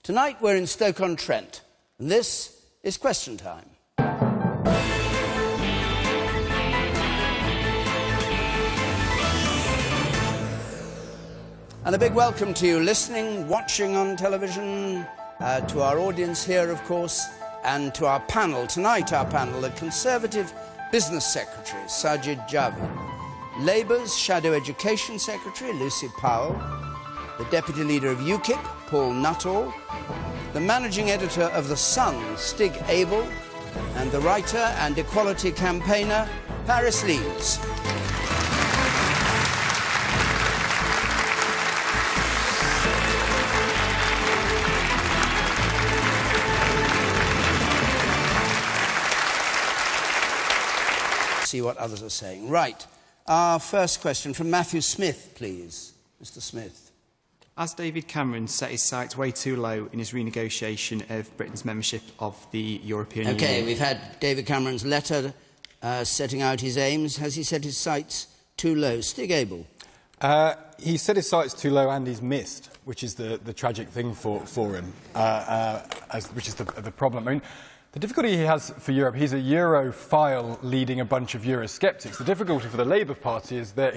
Tonight we're in Stoke-on-Trent, and this is Question Time. And a big welcome to you listening, watching on television, to our audience here, of course, and to our panel. Tonight, our panel, the Conservative Business Secretary, Sajid Javid, Labour's Shadow Education Secretary, Lucy Powell, the Deputy Leader of UKIP, Paul Nuttall, the Managing Editor of The Sun, Stig Abel, and the writer and equality campaigner, Paris Leeds. See what others are saying. Right. Our first question from Matthew Smith, please. Mr. Smith. As David Cameron set his sights way too low in his renegotiation of Britain's membership of the European Union... OK, we've had David Cameron's letter setting out his aims. Has he set his sights too low? Stig Abel. He set his sights too low and he's missed, which is the tragic thing for him, which is the problem. I mean, the difficulty he has for Europe, he's a Europhile leading a bunch of Eurosceptics. The difficulty for the Labour Party is that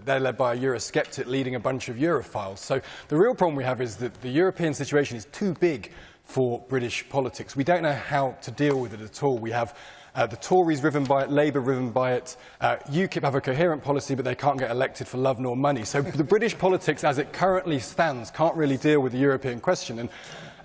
they're led by a Eurosceptic leading a bunch of Europhiles. So the real problem we have is that the European situation is too big for British politics. We don't know how to deal with it at all. We have the Tories riven by it, Labour riven by it, UKIP have a coherent policy but they can't get elected for love nor money. So the British politics as it currently stands can't really deal with the European question. And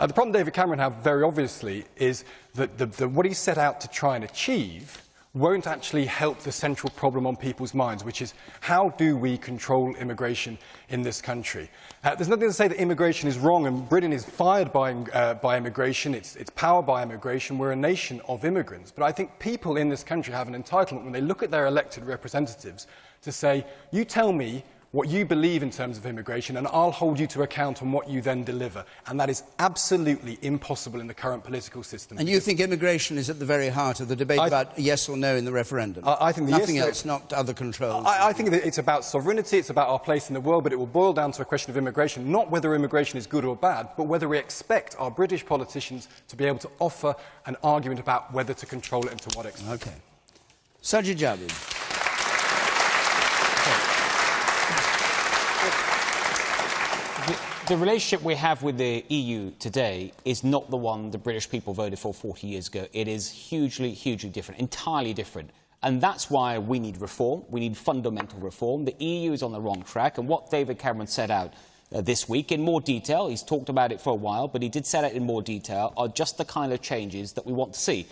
the problem David Cameron has, very obviously, is that what he set out to try and achieve won't actually help the central problem on people's minds, which is how do we control immigration in this country? There's nothing to say that immigration is wrong, and Britain is fired by immigration, it's powered by immigration. We're a nation of immigrants. But I think people in this country have an entitlement, when they look at their elected representatives, to say, you tell me what you believe in terms of immigration, and I'll hold you to account on what you then deliver. And that is absolutely impossible in the current political system. And you think immigration is at the very heart of the debate about yes or no in the referendum? I think nothing else, not other controls. I think that it's about sovereignty, it's about our place in the world, but it will boil down to a question of immigration, not whether immigration is good or bad, but whether we expect our British politicians to be able to offer an argument about whether to control it and to what extent. OK. Sajid Javid. The relationship we have with the EU today is not the one the British people voted for 40 years ago. It is hugely, hugely different, entirely different. And that's why we need reform. We need fundamental reform. The EU is on the wrong track. And what David Cameron set out this week in more detail, he's talked about it for a while, but he did set out in more detail, are just the kind of changes that we want to see.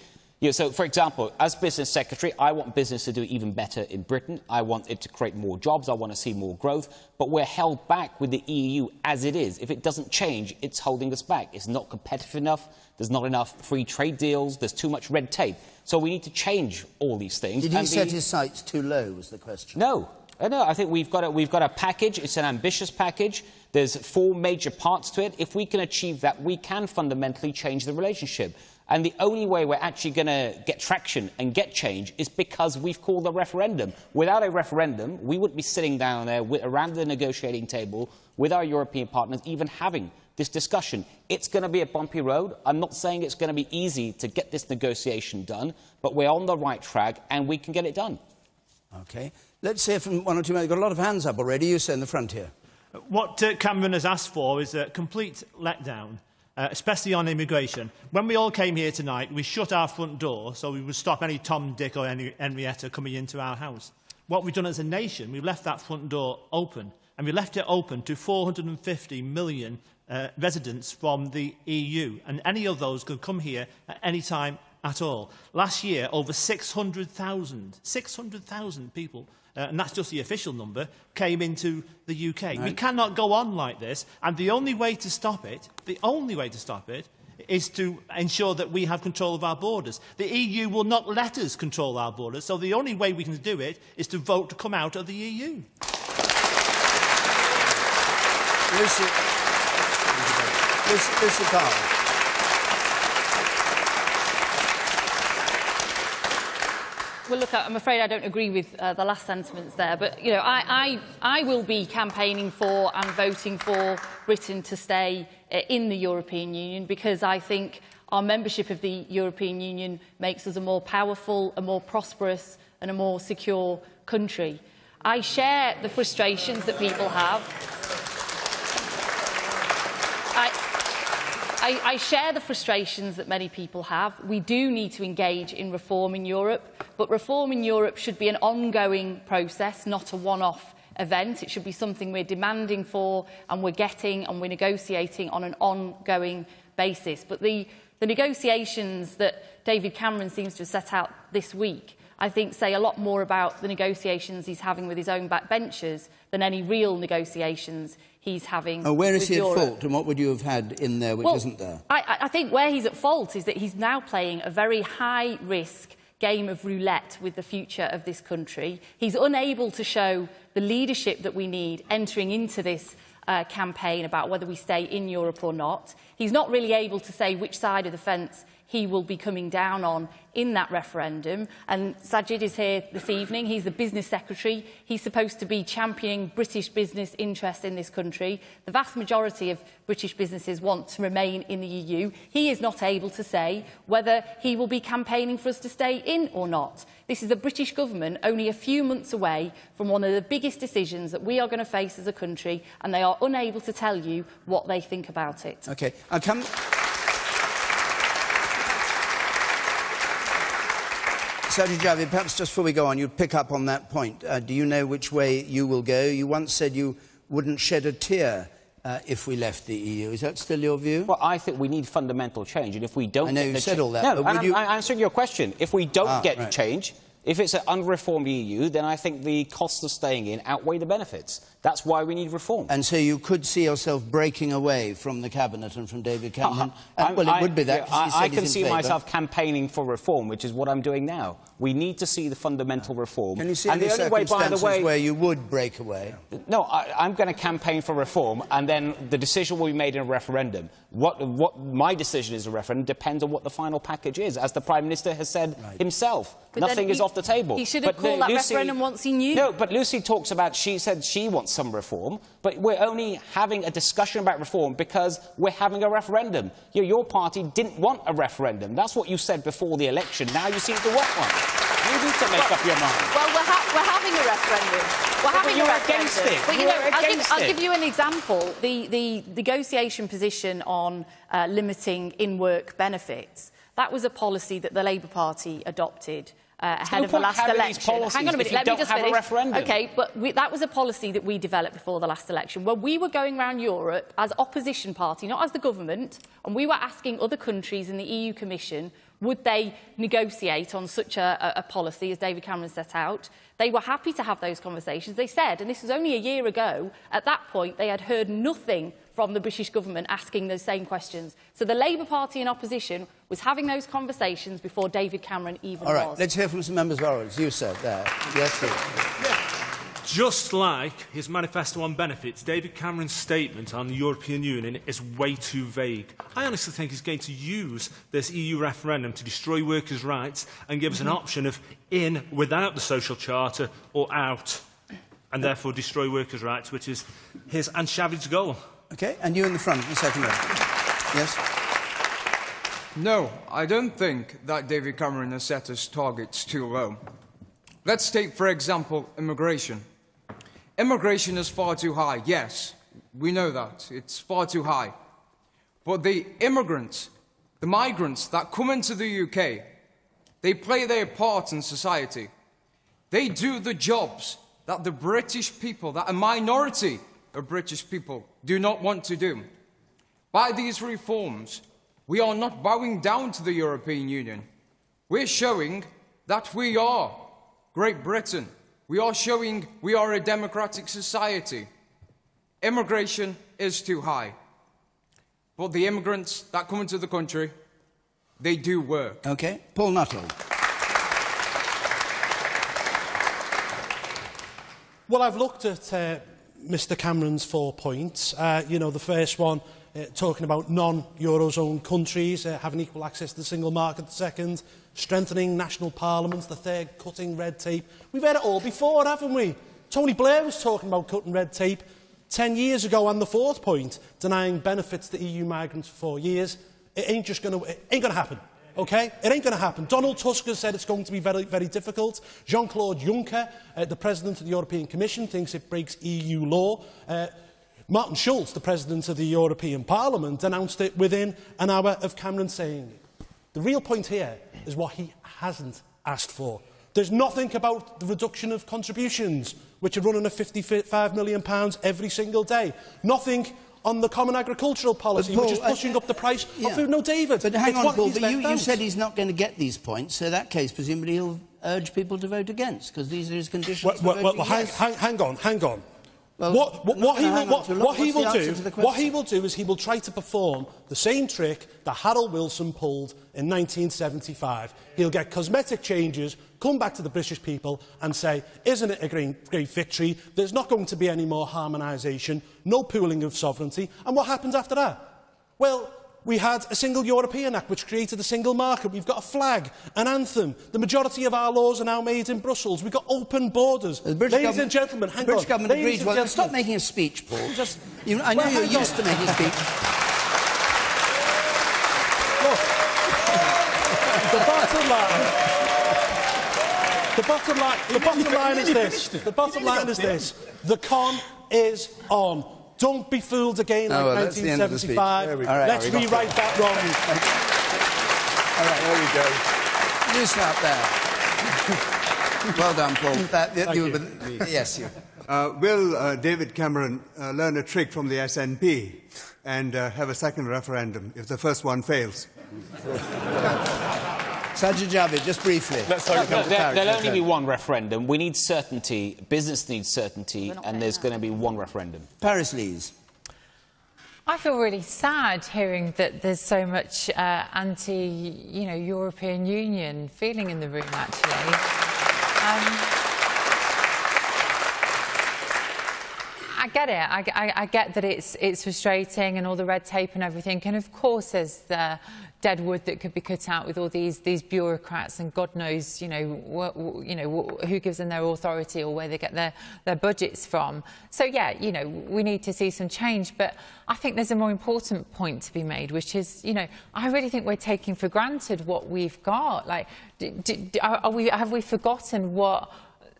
So, for example, as Business Secretary, I want business to do even better in Britain. I want it to create more jobs. I want to see more growth. But we're held back with the EU as it is. If it doesn't change, it's holding us back. It's not competitive enough. There's not enough free trade deals. There's too much red tape. So we need to change all these things. Did he set his sights too low, was the question? No. No, I think we've got a package. It's an ambitious package. There's 4 major parts to it. If we can achieve that, we can fundamentally change the relationship. And the only way we're actually going to get traction and get change is because we've called a referendum. Without a referendum, we wouldn't be sitting down there around the negotiating table with our European partners, even having this discussion. It's going to be a bumpy road. I'm not saying it's going to be easy to get this negotiation done, but we're on the right track and we can get it done. OK. Let's hear from one or two. I've got a lot of hands up already. You say in the front here. What Cameron has asked for is a complete letdown. Especially on immigration. When we all came here tonight, we shut our front door so we would stop any Tom, Dick or any Henrietta coming into our house. What we've done as a nation, we've left that front door open, and we left it open to 450 million residents from the EU, and any of those could come here at any time at all. Last year, over 600,000 people, and that's just the official number, came into the UK. Right. We cannot go on like this, and the only way to stop it, is to ensure that we have control of our borders. The EU will not let us control our borders, so the only way we can do it is to vote to come out of the EU. Lucy Powell. Well, look, I'm afraid I don't agree with the last sentiments there, but, you know, I will be campaigning for and voting for Britain to stay in the European Union, because I think our membership of the European Union makes us a more powerful, a more prosperous and a more secure country. I share the frustrations that people have. I share the frustrations that many people have. We do need to engage in reform in Europe, but reform in Europe should be an ongoing process, not a one-off event. It should be something we're demanding for and we're getting and we're negotiating on an ongoing basis. But the negotiations that David Cameron seems to have set out this week, I think, say a lot more about the negotiations he's having with his own backbenchers than any real negotiations he's having where is with he Europe. at fault, and what would you have had in there which isn't there? I think where he's at fault is that he's now playing a very high-risk game of roulette with the future of this country. He's unable to show the leadership that we need entering into this campaign about whether we stay in Europe or not. He's not really able to say which side of the fence he will be coming down on in that referendum. And Sajid is here this evening. He's the business secretary. He's supposed to be championing British business interests in this country. The vast majority of British businesses want to remain in the EU. He is not able to say whether he will be campaigning for us to stay in or not. This is the British government only a few months away from one of the biggest decisions that we are going to face as a country, and they are unable to tell you what they think about it. OK, I'll come... Sajid Javid, perhaps just before we go on, you'd pick up on that point. Do you know which way you will go? You once said you wouldn't shed a tear if we left the EU. Is that still your view? Well, I think we need fundamental change, and if we don't... I know you said all that, no, but would you... I'm answering your question. If we don't get right. change, if it's an unreformed EU, then I think the costs of staying in outweigh the benefits. That's why we need reform. And so you could see yourself breaking away from the Cabinet and from David Cameron? Well, it would be that, because I can see myself campaigning for reform, which is what I'm doing now. We need to see the fundamental reform. Can you see any circumstances where you would break away? No, I'm going to campaign for reform, and then the decision will be made in a referendum. What my decision is a referendum depends on what the final package is, as the Prime Minister has said himself. But nothing is off the table. He should have called that referendum once he knew. No, but Lucy talks about, she said she wants some reform, but we're only having a discussion about reform because we're having a referendum. Your party didn't want a referendum. That's what you said before the election. Now you seem to want one. You need to make up your mind. Well, we're having a referendum. We're having a referendum. Against it. But, You're I'll give you an example. The negotiation position on limiting in-work benefits, that was a policy that the Labour Party adopted ahead of the last election. Hang on a minute, let me just finish. OK, but that was a policy that we developed before the last election, where we were going around Europe as opposition party, not as the government, and we were asking other countries in the EU Commission, would they negotiate on such a policy as David Cameron set out? They were happy to have those conversations. They said, and this was only a year ago, at that point they had heard nothing from the British government asking those same questions. So the Labour Party in opposition was having those conversations before David Cameron even was. All right, let's hear from some members of ours. You said there. Yes, sir. Just like his manifesto on benefits, David Cameron's statement on the European Union is way too vague. I honestly think he's going to use this EU referendum to destroy workers' rights and give us an option of in without the social charter or out, and therefore destroy workers' rights, which is his and Shavid's goal. OK, and you in the front, the second row. Yes? No, I don't think that David Cameron has set his targets too low. Let's take, for example, immigration. Immigration is far too high, yes, we know that, it's far too high. But the immigrants, the migrants that come into the UK, they play their part in society. They do the jobs that the British people, that a minority of British people do not want to do. By these reforms, we are not bowing down to the European Union. We're showing that we are Great Britain. We are showing we are a democratic society. Immigration is too high. But the immigrants that come into the country, they do work. OK. Paul Nuttall. Well, I've looked at Mr Cameron's 4 points. You know, the first one, talking about non-Eurozone countries having equal access to the single market. The second, strengthening national parliaments, the third, cutting red tape. We've heard it all before, haven't we? Tony Blair was talking about cutting red tape 10 years ago, and the fourth point, denying benefits to EU migrants for 4 years. It ain't going to happen. Okay? It ain't going to happen. Donald Tusk has said it's going to be very, very difficult. Jean-Claude Juncker, the President of the European Commission, thinks it breaks EU law. Martin Schulz, the President of the European Parliament, announced it within an hour of Cameron saying it. The real point here is what he hasn't asked for. There's nothing about the reduction of contributions, which are running at £55 million every single day. Nothing on the common agricultural policy, Paul, which is pushing up the price of food. No, David. But hang on, Paul, but you said he's not going to get these points, so in that case, presumably he'll urge people to vote against, because these are his conditions for voting yes. Hang on. Well, what he will do is he will try to perform the same trick that Harold Wilson pulled in 1975. He'll get cosmetic changes, come back to the British people and say, isn't it a great victory? There's not going to be any more harmonisation, no pooling of sovereignty. And what happens after that? Well, we had a single European Act which created a single market. We've got a flag, an anthem. The majority of our laws are now made in Brussels. We've got open borders. Ladies and gentlemen, hang on. The British government agrees. Well, stop making a speech, Paul. I know you're used to making a speech. Look, the bottom line is this. The con is on. Don't be fooled again like 1975. Let's rewrite that wrong. All right, there we go. You start there. Well done, Paul. Yes, you. Will David Cameron learn a trick from the SNP and have a second referendum if the first one fails? Sajid Javid, just briefly. There'll only be one referendum. We need certainty. Business needs certainty, and there's going to be one referendum. Paris Lees. I feel really sad hearing that there's so much European Union feeling in the room, actually. I get it. I get that it's frustrating and all the red tape and everything. And of course, there's the dead wood that could be cut out with all these bureaucrats, and God knows, who gives them their authority or where they get their budgets from. So yeah, we need to see some change. But I think there's a more important point to be made, which is, I really think we're taking for granted what we've got. Like, have we forgotten what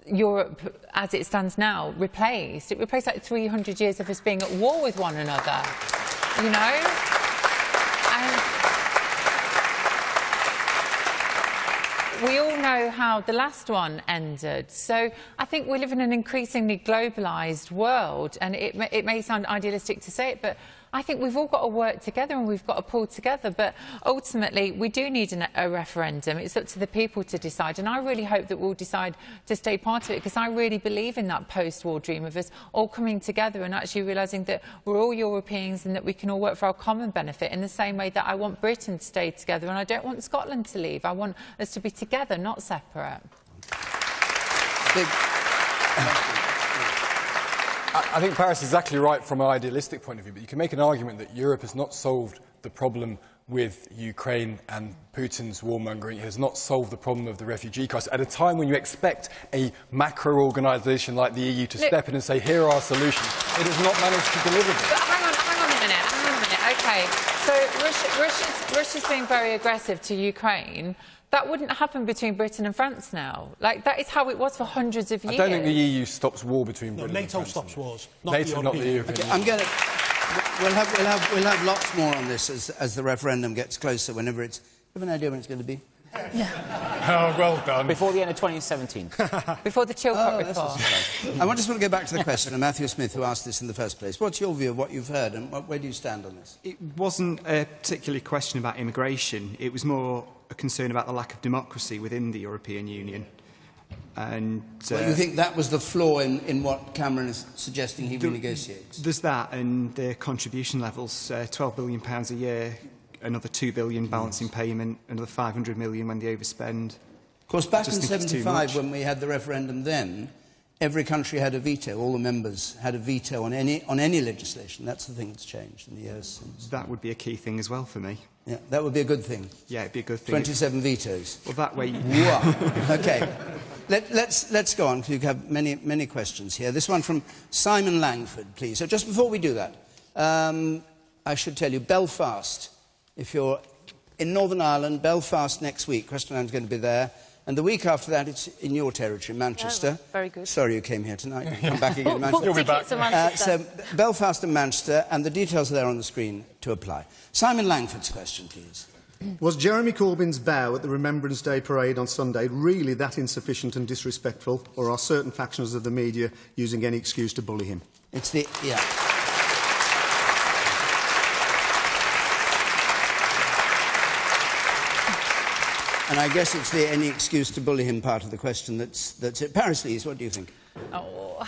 Europe, as it stands now, replaced? It replaced like 300 years of us being at war with one another, And we all know how the last one ended. So I think we live in an increasingly globalised world, and it may sound idealistic to say it, but I think we've all got to work together and we've got to pull together. But ultimately, we do need a referendum. It's up to the people to decide. And I really hope that we'll decide to stay part of it, because I really believe in that post-war dream of us all coming together and actually realising that we're all Europeans and that we can all work for our common benefit, in the same way that I want Britain to stay together and I don't want Scotland to leave. I want us to be together, not separate. I think Paris is exactly right from an idealistic point of view, but you can make an argument that Europe has not solved the problem with Ukraine and Putin's warmongering. It has not solved the problem of the refugee crisis at a time when you expect a macro organisation like the EU to step in and say, here are our solutions. It has not managed to deliver them. But hang on a minute. OK, so Russia's being very aggressive to Ukraine. That wouldn't happen between Britain and France now. Like, that is how it was for hundreds of years. I don't think the EU stops war between Britain and NATO France. stops wars. NATO, not the European Union. I'm going to... We'll have lots more on this as the referendum gets closer, whenever it's... Do you have an idea when it's going to be? Oh, well done. Before the end of 2017. Before the Chilcot report. I just want to go back to the question of Matthew Smith, who asked this in the first place. What's your view of what you've heard, and where do you stand on this? It wasn't a particular question about immigration. It was more a concern about the lack of democracy within the European Union. And well, you think that was the flaw in what Cameron is suggesting he renegotiates? There's that, and their contribution levels, £12 billion a year, another £2 billion balancing payment, another £500 million when they overspend. Of course, back in '75, when we had the referendum then, every country had a veto. All the members had a veto on any legislation. That's the thing that's changed in the years since. That would be a key thing as well for me. Yeah, that would be a good thing. Yeah, it'd be a good thing. 27 vetoes. Well, that way... Wow. OK. Let's go on, because you have many questions here. This one from Simon Langford, please. So just before we do that, I should tell you, Belfast, if you're in Northern Ireland, Belfast next week, Christopher Land's going to be there. And the week after that, it's in your territory, Manchester. Oh, very good. Sorry you came here tonight. You come back again, Manchester. You'll be back. So Belfast and Manchester, and the details are there on the screen to apply. Simon Langford's question, please. Was Jeremy Corbyn's bow at the Remembrance Day parade on Sunday really that insufficient and disrespectful, or are certain factions of the media using any excuse to bully him? It's the... yeah. And I guess it's the any excuse to bully him part of the question that's it. Paris, Lees, what do you think? Oh,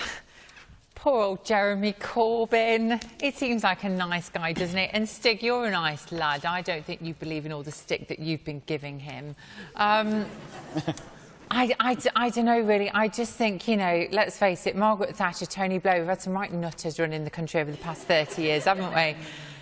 poor old Jeremy Corbyn. It seems like a nice guy, doesn't it? And Stig, you're a nice lad. I don't think you believe in all the stick that you've been giving him. I don't know, really. I just think, you know, let's face it, Margaret Thatcher, Tony Blair, we've had some right nutters running the country over the past 30 years, haven't we?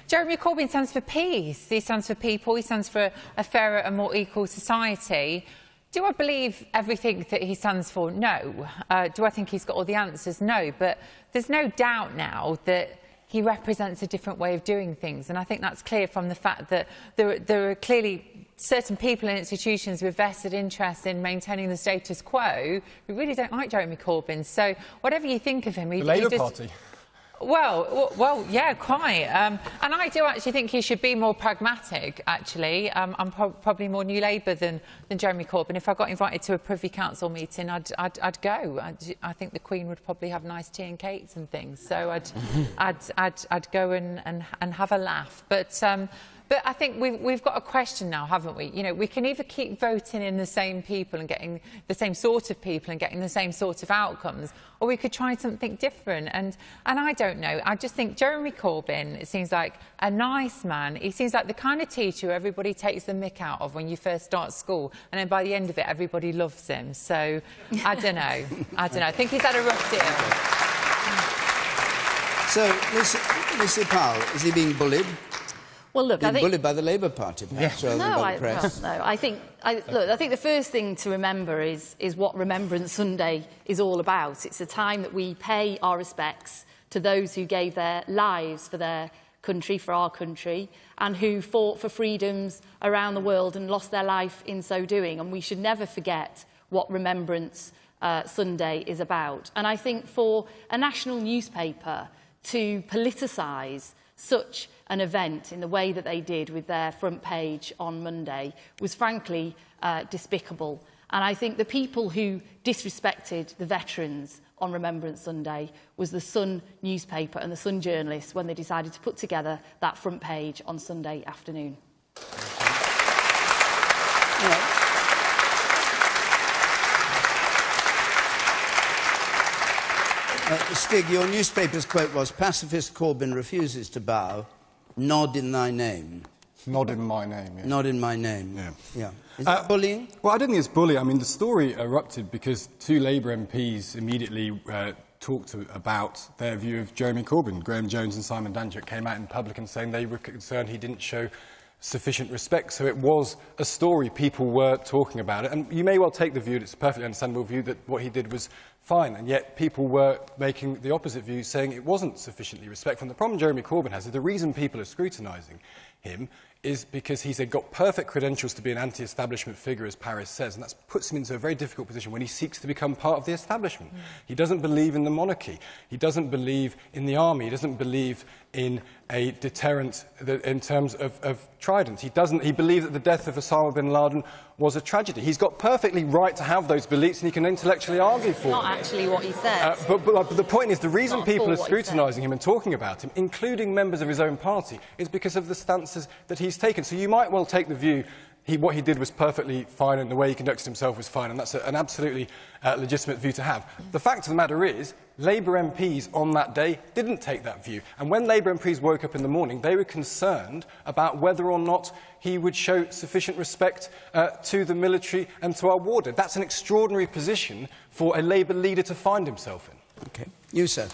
Jeremy Corbyn stands for peace. He stands for people. He stands for a fairer and more equal society. Do I believe everything that he stands for? No. Do I think he's got all the answers? No. But there's no doubt now that he represents a different way of doing things. And I think that's clear from the fact that there are clearly certain people and institutions with vested interest in maintaining the status quo who really don't like Jeremy Corbyn. So whatever you think of him... The Labour Party. Well, yeah, quite. And I do actually think he should be more pragmatic, actually. I'm probably more New Labour than Jeremy Corbyn. If I got invited to a Privy Council meeting, I'd go. I think the Queen would probably have nice tea and cakes and things. So I'd go and have a laugh. But I think we've got a question now, haven't we? You know, we can either keep voting in the same people and getting the same sort of people and getting the same sort of outcomes, or we could try something different. And I don't know. I just think Jeremy Corbyn, it seems like a nice man. He seems like the kind of teacher who everybody takes the mick out of when you first start school, and then by the end of it, everybody loves him. So I don't know. I think he's had a rough deal. So, Lucy Powell, is he being bullied? Well, look, I think... bullied by the Labour Party, perhaps, rather than by the press. Well, no, I think the first thing to remember is what Remembrance Sunday is all about. It's a time that we pay our respects to those who gave their lives for their country, for our country, and who fought for freedoms around the world and lost their life in so doing. And we should never forget what Remembrance Sunday is about. And I think for a national newspaper to politicise such an event in the way that they did with their front page on Monday was frankly despicable. And I think the people who disrespected the veterans on Remembrance Sunday was the Sun newspaper and the Sun journalists when they decided to put together that front page on Sunday afternoon. Stig, your newspaper's quote was, "Pacifist Corbyn refuses to bow. Nod in thy name." Nod in my name, yeah. Nod in my name. Yeah. Is that bullying? Well, I don't think it's bullying. I mean, the story erupted because two Labour MPs immediately talked about their view of Jeremy Corbyn. Graham Jones and Simon Danczuk came out in public and saying they were concerned he didn't show sufficient respect. So it was a story. People were talking about it. And you may well take the view, it's a perfectly understandable view, that what he did was fine. And yet people were making the opposite view, saying it wasn't sufficiently respectful. And the problem Jeremy Corbyn has is the reason people are scrutinising him is because he's got perfect credentials to be an anti-establishment figure, as Paris says, and that puts him into a very difficult position when he seeks to become part of the establishment. He doesn't believe in the monarchy. He doesn't believe in the army. He doesn't believe in a deterrent in terms of trident. He believes that the death of Osama bin Laden was a tragedy. He's got perfectly right to have those beliefs, and he can intellectually argue for them. Not actually what he said. But the point is, the reason people are scrutinising him and talking about him, including members of his own party, is because of the stances that he's taken. So you might well take the view what he did was perfectly fine and the way he conducted himself was fine, and that's an absolutely legitimate view to have. The fact of the matter is, Labour MPs on that day didn't take that view. And when Labour MPs woke up in the morning, they were concerned about whether or not he would show sufficient respect to the military and to our warder. That's an extraordinary position for a Labour leader to find himself in. OK. You, sir.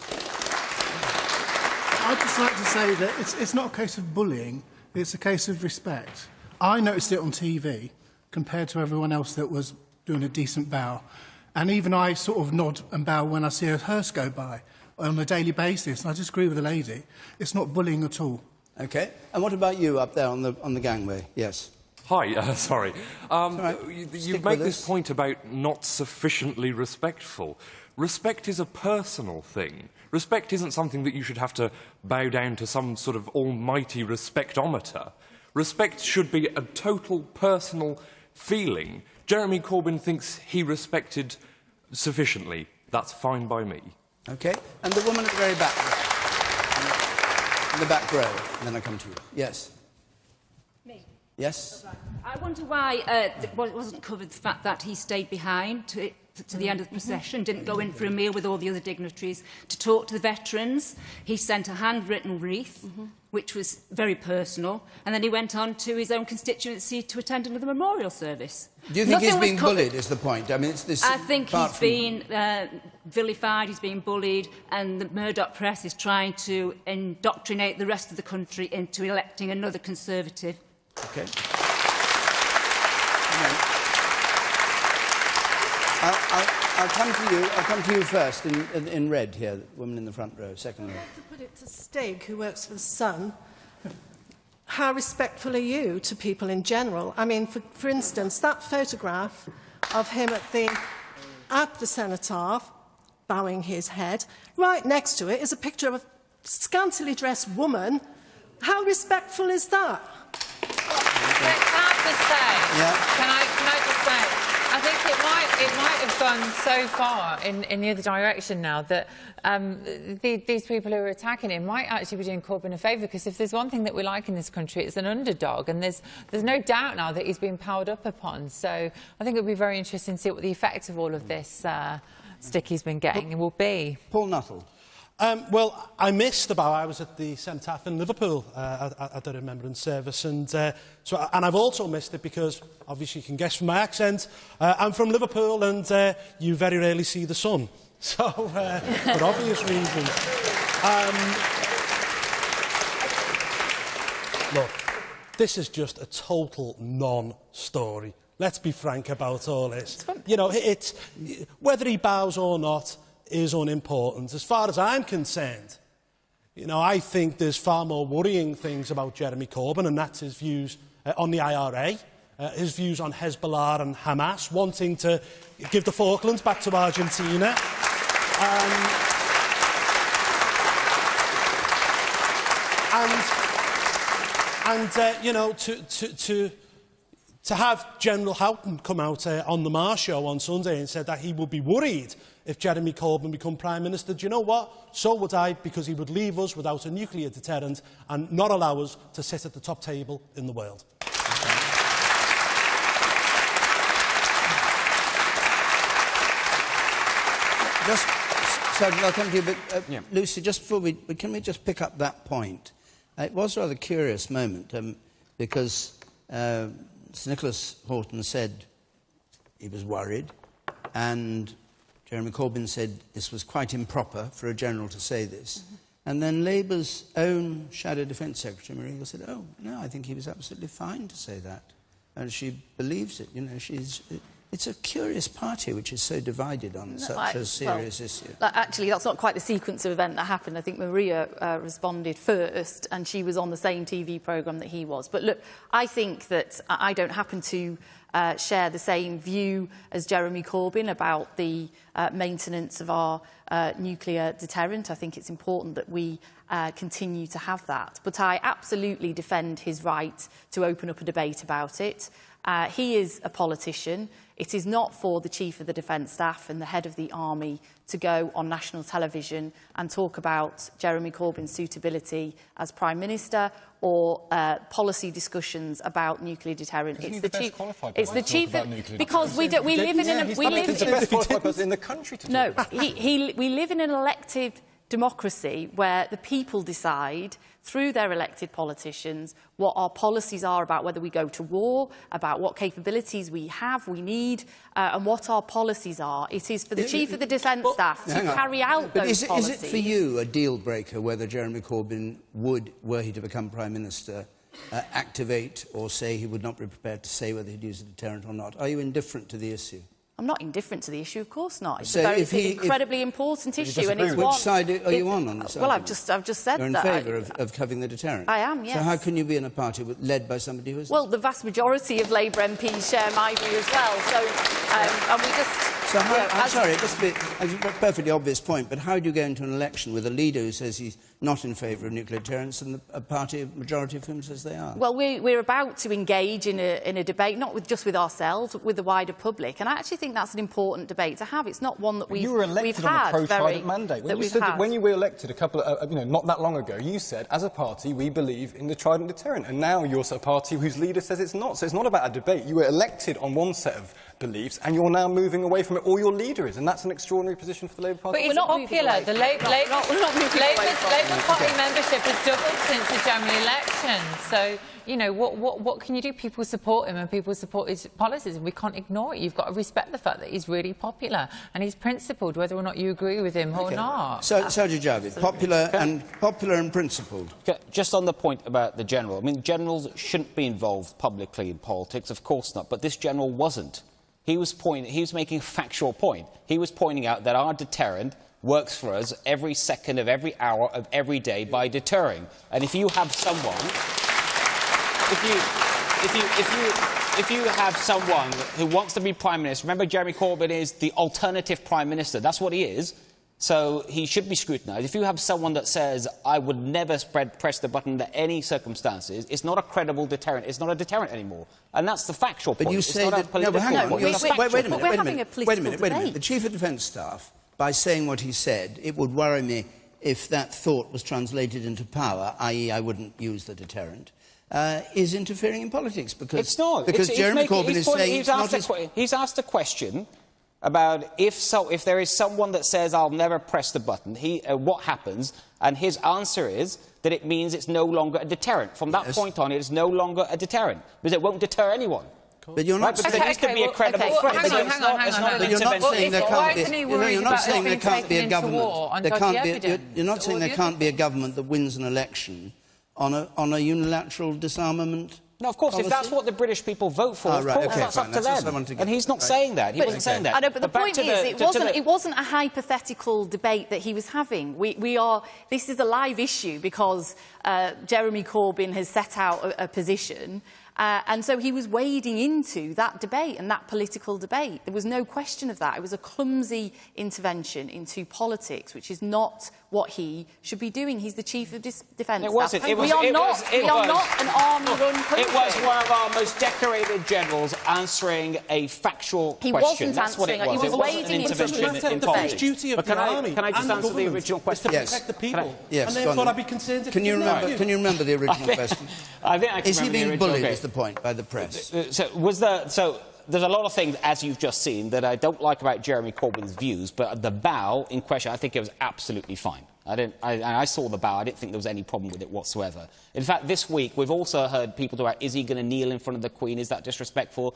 I'd just like to say that it's not a case of bullying, it's a case of respect. I noticed it on TV compared to everyone else that was doing a decent bow. And even I sort of nod and bow when I see a hearse go by on a daily basis. And I just agree with the lady. It's not bullying at all. OK. And what about you up there on the gangway? Yes. Hi, sorry. Right. You've made this point about not sufficiently respectful. Respect is a personal thing. Respect isn't something that you should have to bow down to some sort of almighty respectometer. Respect should be a total personal feeling. Jeremy Corbyn thinks he respected sufficiently. That's fine by me. OK. And the woman at the very back. In the back row. And then I come to you. Yes. Me? Yes? I wonder why it wasn't covered, the fact that he stayed behind to the end of the procession, didn't go in for a meal with all the other dignitaries to talk to the veterans. He sent a handwritten wreath, which was very personal, and then he went on to his own constituency to attend another memorial service. Do you think he's being bullied, is the point? I mean, it's this... I think he's been vilified, he's been bullied, and the Murdoch press is trying to indoctrinate the rest of the country into electing another Conservative. OK. I'll come to you. I'll come to you first in red here, the woman in the front row, second row. To put it to Stig, who works for The Sun, how respectful are you to people in general? I mean, for instance, that photograph of him at the cenotaph, bowing his head, right next to it is a picture of a scantily dressed woman. How respectful is that? Can I just say? Yeah. Can I just say? I think it might have gone so far in the other direction now that these people who are attacking him might actually be doing Corbyn a favour, because if there's one thing that we like in this country, it's an underdog, and there's no doubt now that he's been powered up upon. So I think it'll be very interesting to see what the effect of all of this stick he's been getting will be. Paul Nuttall. Well, I missed about. I was at the cenotaph in Liverpool at the remembrance service, and I've also missed it because, obviously, you can guess from my accent, I'm from Liverpool, and you very rarely see the sun. So, for obvious reasons. Look, this is just a total non-story. Let's be frank about all this. You know, it's whether he bows or not is unimportant. As far as I'm concerned, you know, I think there's far more worrying things about Jeremy Corbyn, and that's his views on the IRA, his views on Hezbollah and Hamas, wanting to give the Falklands back to Argentina. You know, to have General Houghton come out on the Marr show on Sunday and said that he would be worried if Jeremy Corbyn become Prime Minister, do you know what? So would I, because he would leave us without a nuclear deterrent and not allow us to sit at the top table in the world. Just, so I'll come to you, but Lucy, just before can we just pick up that point? It was a rather curious moment because Sir Nicholas Horton said he was worried, and Jeremy Corbyn said this was quite improper for a general to say this. And then Labour's own Shadow Defence Secretary, Maria, said, oh, no, I think he was absolutely fine to say that. And she believes it. You know, it's a curious party which is so divided on such a serious issue. Actually, that's not quite the sequence of event that happened. I think Maria responded first, and she was on the same TV programme that he was. But look, I think that I don't happen to share the same view as Jeremy Corbyn about the maintenance of our nuclear deterrent. I think it's important that we continue to have that. But I absolutely defend his right to open up a debate about it. He is a politician. It is not for the Chief of the Defence Staff and the Head of the Army to go on national television and talk about Jeremy Corbyn's suitability as Prime Minister or policy discussions about nuclear deterrent. It's the chief qualified. It's the chief because we live in an in the country to no. We live in an elected democracy where the people decide through their elected politicians what our policies are about whether we go to war, about what capabilities we need, and what our policies are. It is for the Chief of the Defence Staff to carry out those policies. Is it for you a deal breaker whether Jeremy Corbyn would, were he to become Prime Minister, activate or say he would not be prepared to say whether he'd use a deterrent or not? Are you indifferent to the issue? I'm not indifferent to the issue, of course not. It's so an incredibly important issue, and it's which side are you on this? Well, I've just said you're that. You're in favour of having the deterrent. I am, yes. So how can you be in a party led by somebody who is? Well, the vast majority of Labour MPs share my view as well. So, and we just. So I'm sorry, it's a perfectly obvious point, but how do you go into an election with a leader who says he's not in favour of nuclear deterrence and a party majority of whom says they are? Well, we're about to engage in a debate, not just with ourselves, but with the wider public, and I actually think that's an important debate to have. It's not one that we've had. You were elected on a pro-Trident mandate. When you were elected not that long ago, you said, as a party, we believe in the Trident deterrent, and now you're a party whose leader says it's not. So it's not about a debate. You were elected on one set of beliefs, and you're now moving away from it, or your leader is, and that's an extraordinary position for the Labour Party. But it's not popular. The Labour Party membership has doubled since the general election. So, you know, what can you do? People support him and people support his policies, and we can't ignore it. You've got to respect the fact that he's really popular and he's principled, whether or not you agree with him or not. So, Sajid Javid, popular and principled. Just on the point about the general, I mean, generals shouldn't be involved publicly in politics, of course not, but this general wasn't. He was making a factual point. He was pointing out that our deterrent works for us every second of every hour of every day by deterring. And if you have someone, if you have someone who wants to be Prime Minister, remember Jeremy Corbyn is the alternative Prime Minister. That's what he is. So he should be scrutinised. If you have someone that says, I would never press the button under any circumstances, it's not a credible deterrent. It's not a deterrent anymore. And that's the factual point. But you say that... No, but hang on. Wait a minute. The Chief of Defence Staff, by saying what he said, it would worry me if that thought was translated into power, i.e. I wouldn't use the deterrent, is interfering in politics. Because it's not. Because Jeremy Corbyn is saying it's not his... He's asked a question about if there is someone that says, I'll never press the button, what happens? And his answer is that it means it's no longer a deterrent. From that point on, it is no longer a deterrent, because it won't deter anyone. But you're not saying there needs to be a credible threat. Hang on. But you're not saying there can't be. You're not saying there can't be a government. You're not saying there can't be a government that wins an election on a unilateral disarmament. No, of course, policy? if that's what the British people vote for, of course, that's up to them. And he's not saying that. He wasn't saying that. I know, but the point is, it wasn't a hypothetical debate that he was having. This is a live issue because Jeremy Corbyn has set out a position. And so he was wading into that debate and that political debate. There was no question of that. It was a clumsy intervention into politics, which is not what he should be doing. He's the Chief of Defence Staff. We are not an army-run country. It was one of our most decorated generals answering a factual question. He wasn't answering it. He was wading into the first duty of the army can I just answer the original question? Is to protect the people. Yes, and therefore I'd be concerned if Can you remember the original question? I think I can Is he being bullied, is the point, by the press? So there's a lot of things, as you've just seen, that I don't like about Jeremy Corbyn's views, but the bow in question, I think it was absolutely fine. I saw the bow. I didn't think there was any problem with it whatsoever. In fact, this week, we've also heard people talk about, is he going to kneel in front of the Queen? Is that disrespectful?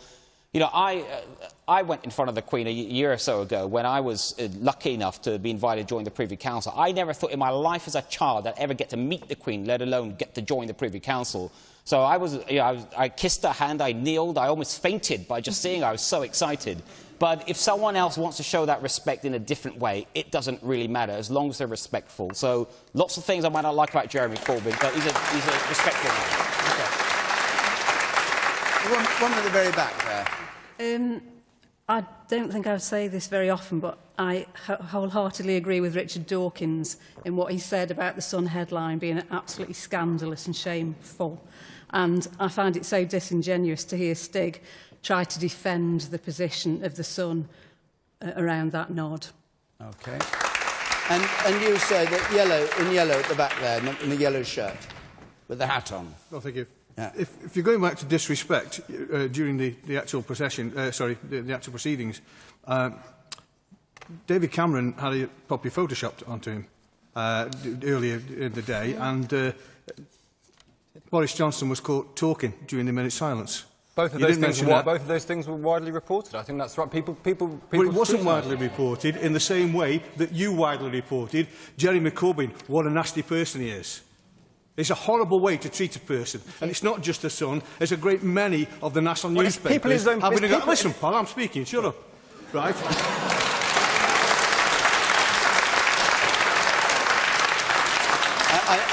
You know, I went in front of the Queen a year or so ago when I was lucky enough to be invited to join the Privy Council. I never thought in my life as a child I'd ever get to meet the Queen, let alone get to join the Privy Council. So I kissed her hand, I kneeled, I almost fainted by just seeing her. I was so excited. But if someone else wants to show that respect in a different way, it doesn't really matter, as long as they're respectful. So lots of things I might not like about Jeremy Corbyn, but he's a respectful man. Okay. One at the very back there. I don't think I would say this very often, but I wholeheartedly agree with Richard Dawkins in what he said about the Sun headline being absolutely scandalous and shameful. And I find it so disingenuous to hear Stig try to defend the position of the Sun around that nod. Okay. And you say that in yellow at the back there, in the yellow shirt, with the hat on. Well, thank you. Yeah. If you're going back to disrespect during the actual procession, the actual proceedings, David Cameron had a copy photoshopped onto him earlier in the day, and Boris Johnson was caught talking during the minute's silence. Both of those things were widely reported. I think that's right. People well, it wasn't widely reported in the same way that you widely reported Jeremy Corbyn, what a nasty person he is. It's a horrible way to treat a person. And it's not just the Sun. There's a great many of the national newspapers. Listen, pal, I'm speaking. Shut up. Right?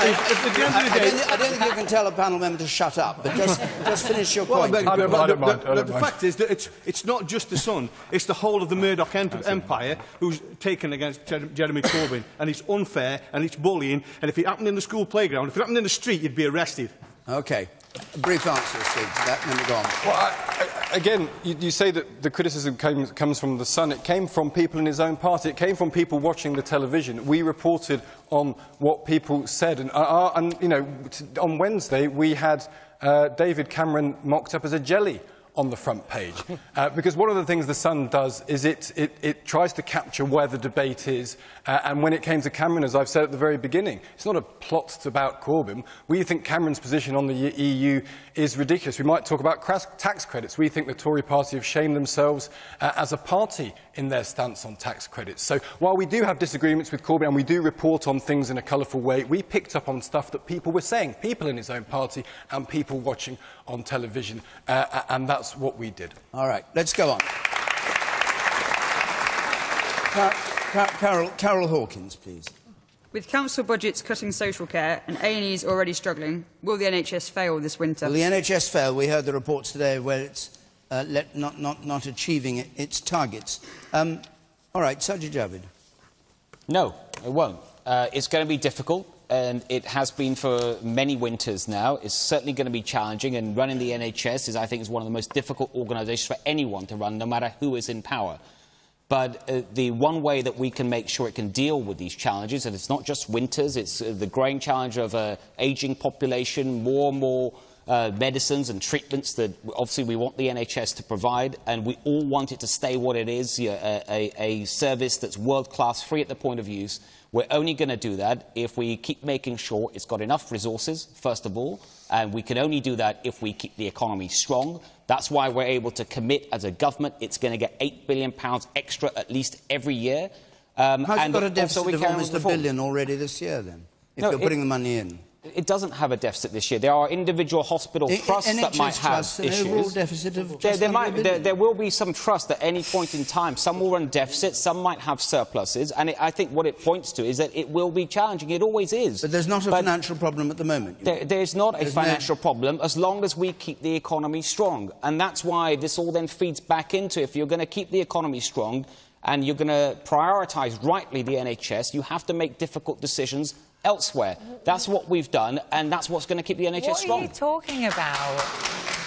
I don't think you can tell a panel member to shut up, but just finish your point. The fact is that it's not just the Sun, it's the whole of the Murdoch empire who's taken against Jeremy Corbyn, and it's unfair, and it's bullying, and if it happened in the school playground, if it happened in the street, you'd be arrested. OK. A brief answer, Steve, to that, and then we're gone. Well, again, you say that the criticism comes from the Sun. It came from people in his own party. It came from people watching the television. We reported on what people said. And you know, on Wednesday, we had David Cameron mocked up as a jelly on the front page. Because one of the things the Sun does is it tries to capture where the debate is. And when it came to Cameron, as I've said at the very beginning, it's not a plot about Corbyn. We think Cameron's position on the EU is ridiculous. We might talk about tax credits. We think the Tory party have shamed themselves as a party in their stance on tax credits. So while we do have disagreements with Corbyn and we do report on things in a colourful way, we picked up on stuff that people were saying, people in his own party and people watching on television, and that's what we did. All right, let's go on. Carol Hawkins, please. With council budgets cutting social care and A&Es already struggling, will the NHS fail this winter? Will the NHS fail? We heard the reports today where it's not achieving its targets. All right, Sajid Javid. No, it won't. It's going to be difficult, and it has been for many winters now. It's certainly going to be challenging, and running the NHS I think, is one of the most difficult organisations for anyone to run, no matter who is in power. But the one way that we can make sure it can deal with these challenges, and it's not just winters, it's the growing challenge of an ageing population, more and more medicines and treatments that obviously we want the NHS to provide, and we all want it to stay what it is, a service that's world-class, free at the point of use. We're only going to do that if we keep making sure it's got enough resources, first of all, and we can only do that if we keep the economy strong. That's why we're able to commit as a government it's going to get £8 billion extra at least every year. How's it got a deficit of almost £1 billion already this year, then, if you're putting the money in? It doesn't have a deficit this year. There are individual hospital trusts that might have issues. Overall deficit of just there will be some trust at any point in time. Some will run deficits, some might have surpluses, and I think what it points to is that it will be challenging. It always is. But there's not a financial problem at the moment. There's not a financial problem as long as we keep the economy strong. And that's why this all then feeds back into, if you're going to keep the economy strong and you're going to prioritise rightly the NHS, you have to make difficult decisions elsewhere. That's what we've done, and that's what's going to keep the NHS strong. What are you talking about?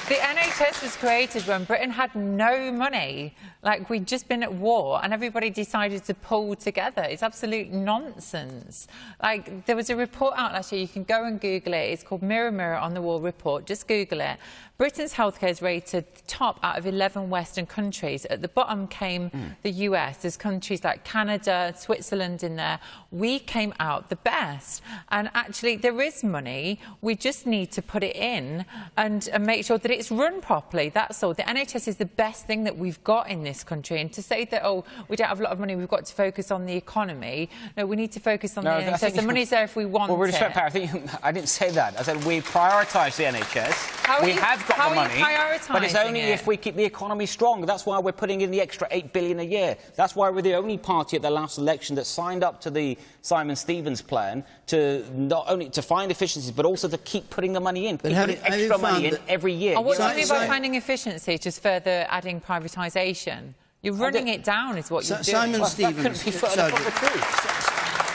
The NHS was created when Britain had no money. Like, we'd just been at war and everybody decided to pull together. It's absolute nonsense. Like, there was a report out last year. You can go and Google it. It's called Mirror Mirror on the Wall report. Just Google it. Britain's healthcare is rated top out of 11 Western countries. At the bottom came the US. There's countries like Canada, Switzerland in there. We came out the best. And actually, there is money. We just need to put it in and make sure that it's run properly. That's all. The NHS is the best thing that we've got in this country. And to say that, oh, we don't have a lot of money, we've got to focus on the economy. No, we need to focus on the NHS. The money's there if we want it. Well, with respect, I didn't say that. I said we prioritise the NHS. We have got the money, but it's only if we keep the economy strong. That's why we're putting in the extra £8 billion a year. That's why we're the only party at the last election that signed up to the Simon Stevens plan to not only to find efficiencies, but also to keep putting the money in, keep putting extra money in every year. What do you mean by finding efficiency? Just further adding privatisation? You're running it down, is what you're doing. Simon Stevens. That couldn't be further from the truth.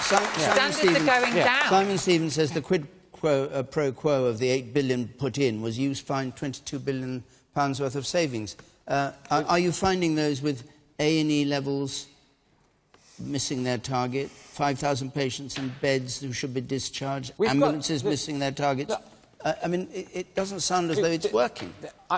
Standards are going down. Simon Stevens says the quid pro quo of the £8 billion put in was used to find £22 billion worth of savings. Are you finding those with A&E levels missing their target, 5,000 patients in beds who should be discharged, ambulances missing their targets? I mean, it doesn't sound as though it's working.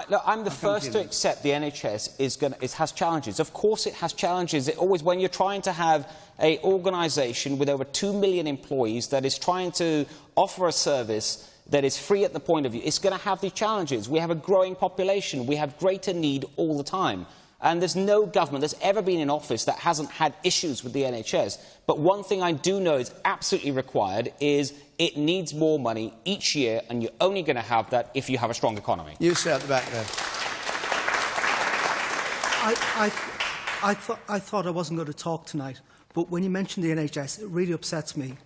Look, I'm the first to accept the NHS has challenges. Of course it has challenges. When you're trying to have an organisation with over 2 million employees that is trying to offer a service that is free at the point of view, it's going to have the challenges. We have a growing population. We have greater need all the time. And there's no government that's ever been in office that hasn't had issues with the NHS. But one thing I do know is absolutely required is it needs more money each year, and you're only going to have that if you have a strong economy. You sit at the back there. I thought I wasn't going to talk tonight, but when you mentioned the NHS, it really upsets me.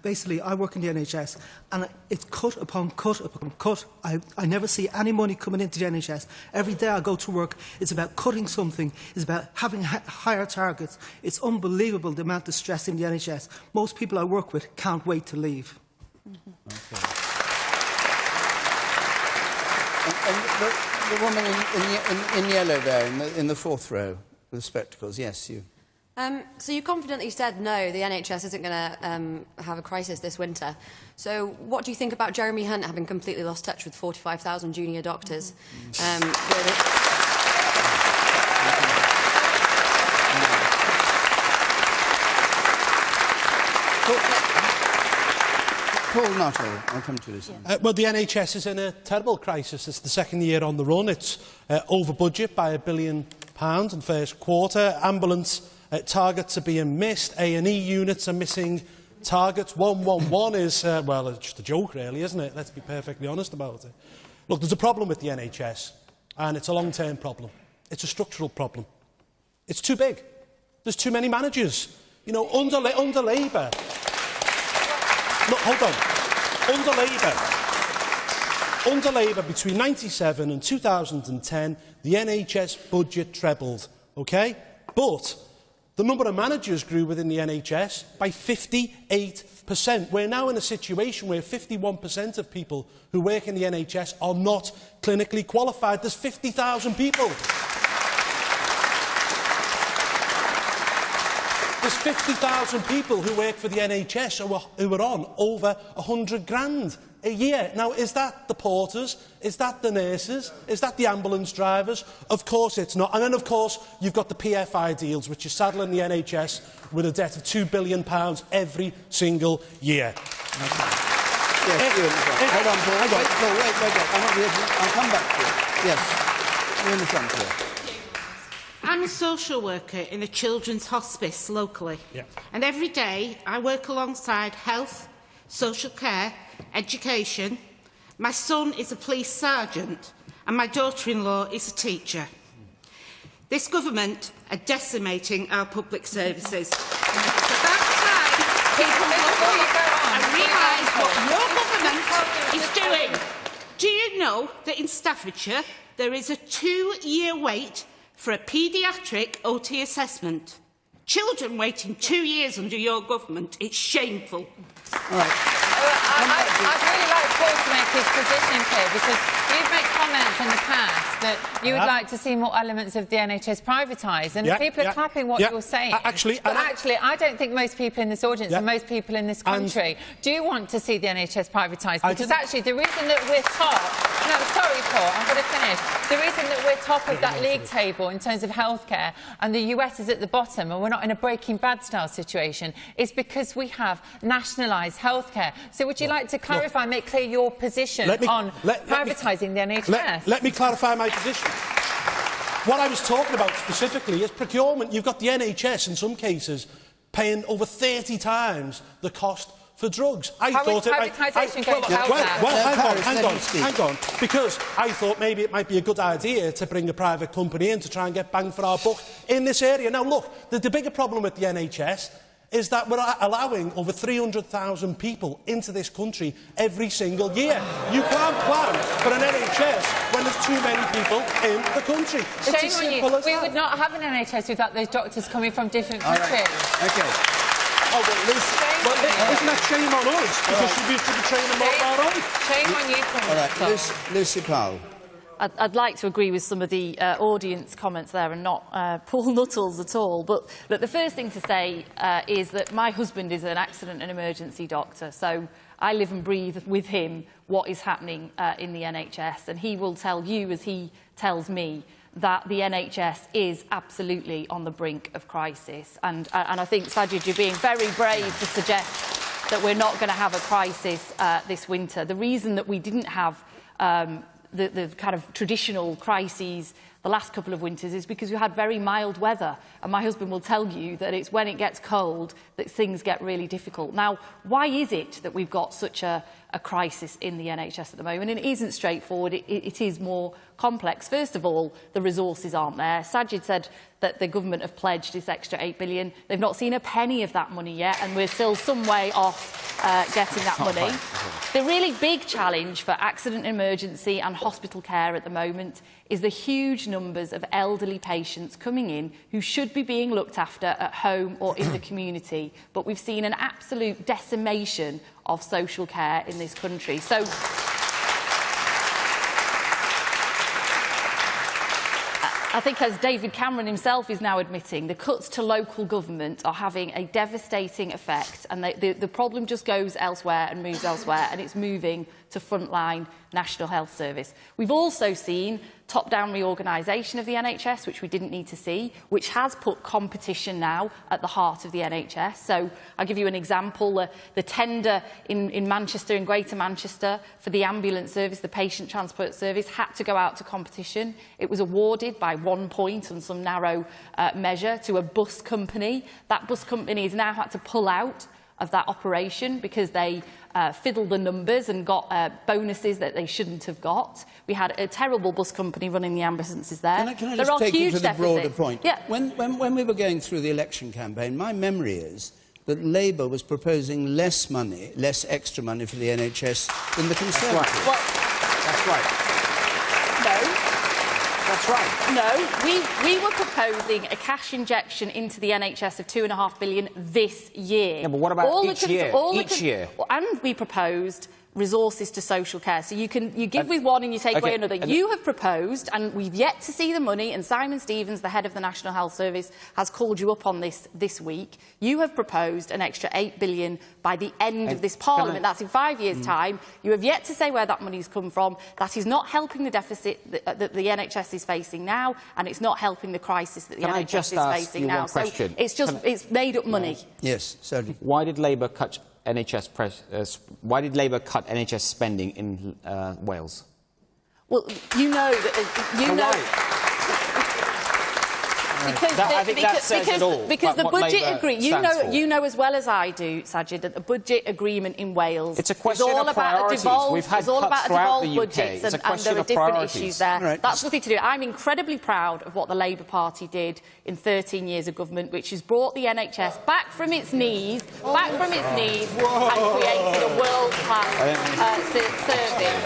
Basically, I work in the NHS, and it's cut upon cut upon cut. I never see any money coming into the NHS. Every day I go to work, it's about cutting something. It's about having higher targets. It's unbelievable the amount of stress in the NHS. Most people I work with can't wait to leave. Okay. And the woman in yellow there, in the fourth row, with the spectacles, yes, you. So you confidently said, no, the NHS isn't going to have a crisis this winter. So what do you think about Jeremy Hunt having completely lost touch with 45,000 junior doctors? Paul Nuttall, I'll come to this. Well, the NHS is in a terrible crisis. It's the second year on the run. It's over budget by £1 billion in first quarter. Ambulance targets are being missed. A&E units are missing targets. 111 is, well, it's just a joke, really, isn't it? Let's be perfectly honest about it. Look, there's a problem with the NHS, and it's a long-term problem. It's a structural problem. It's too big. There's too many managers. You know, under Labour... Look, hold on. Under Labour, between 1997 and 2010, the NHS budget trebled, OK? But the number of managers grew within the NHS by 58%. We're now in a situation where 51% of people who work in the NHS are not clinically qualified. There's 50,000 people. There's 50,000 people who work for the NHS who are on over 100 grand a year. Now, is that the porters? Is that the nurses? Is that the ambulance drivers? Of course it's not. And then, of course, you've got the PFI deals, which is saddling the NHS with a debt of £2 billion every single year. Hold on, Paul. Wait. I'll come back to you. Yes, you're in the front here. I'm a social worker in a children's hospice locally. Yeah. And every day I work alongside health, social care, education. My son is a police sergeant and my daughter-in-law is a teacher. This government are decimating our public services. It's about time people look up and realise what your government is doing. Do you know that in Staffordshire there is a 2-year wait for a paediatric OT assessment? Children waiting 2 years under your government. It's shameful. All right. I'd really like Paul to make his position clear, because you've made comments in the past that you would like to see more elements of the NHS privatised, and people are clapping what you're saying. Actually, I don't think most people in this audience and most people in this country do want to see the NHS privatised, because actually the reason that we're top... No, sorry, Paul, I'm going to finish. The reason that we're top of that league table in terms of healthcare and the US is at the bottom and we're not in a Breaking Bad style situation is because we have nationalised healthcare. So would you like to clarify and make clear your position on privatising the NHS? Let me clarify my position. What I was talking about specifically is procurement. You've got the NHS in some cases paying over 30 times the cost for drugs. Hang on, because I thought maybe it might be a good idea to bring a private company in to try and get bang for our buck in this area. Now, look, the bigger problem with the NHS is that we're allowing over 300,000 people into this country every single year. You can't plan for an NHS when there's too many people in the country. It's as Shame on simple you. as We that. would not have an NHS without those doctors coming from different countries. Okay. Oh, well, Isn't that shame on us? Because we should be training more of our own. Shame on you. All right, Lucy Powell. I'd like to agree with some of the audience comments there and not Paul Nuttall's at all. But look, the first thing to say is that my husband is an accident and emergency doctor, so I live and breathe with him what is happening in the NHS, and he will tell you, as he tells me, that the NHS is absolutely on the brink of crisis. And I think, Sajid, you're being very brave to suggest that we're not going to have a crisis this winter. The reason that we didn't have the kind of traditional crises the last couple of winters is because we had very mild weather, and my husband will tell you that it's when it gets cold that things get really difficult. Now, why is it that we've got such a crisis in the NHS at the moment? And it isn't straightforward, it is more complex. First of all, the resources aren't there. Sajid said that the government have pledged this extra $8 billion. They've not seen a penny of that money yet, and we're still some way off getting that money. The really big challenge for accident emergency and hospital care at the moment is the huge numbers of elderly patients coming in who should be being looked after at home or in the community. But we've seen an absolute decimation of social care in this country. So I think, as David Cameron himself is now admitting, the cuts to local government are having a devastating effect, and the problem just goes elsewhere and moves elsewhere, and it's moving to frontline National Health Service. We've also seen top-down reorganisation of the NHS, which we didn't need to see, which has put competition now at the heart of the NHS. So I'll give you an example. The tender in Manchester, in Greater Manchester, for the ambulance service, the patient transport service, had to go out to competition. It was awarded by 1 point on some narrow measure to a bus company. That bus company has now had to pull out of that operation because they fiddled the numbers and got bonuses that they shouldn't have got. We had a terrible bus company running the ambulances there. Can I there just are take huge you to the broader deficits. point? Yeah. When we were going through the election campaign, my memory is that Labour was proposing less money, less extra money for the NHS than the Conservatives. That's right. Well, that's right. No. That's right. No, we were proposing a cash injection into the NHS of £2.5 billion this year. Yeah, but what about each year? Each year? And we proposed resources to social care. So you give with one and you take away another. You have proposed, and we've yet to see the money, and Simon Stevens, the head of the National Health Service, has called you up on this week. You have proposed an extra $8 billion by the end of this Parliament. That's in 5 years' time. You have yet to say where that money's come from. That is not helping the deficit that the NHS is facing now, and it's not helping the crisis that the NHS is facing now. So it's made up money. Yes, certainly. Why did Labour cut why did Labour cut NHS spending in Wales? Well, you know that because the budget agreement. You know as well as I do, Sajid, that the budget agreement in Wales it's a question is all of about priorities. We've had cuts throughout the UK. Budgets, and there are different issues there. Right. That's nothing to do. I'm incredibly proud of what the Labour Party did in 13 years of government, which has brought the NHS back from its knees, and created a world-class service.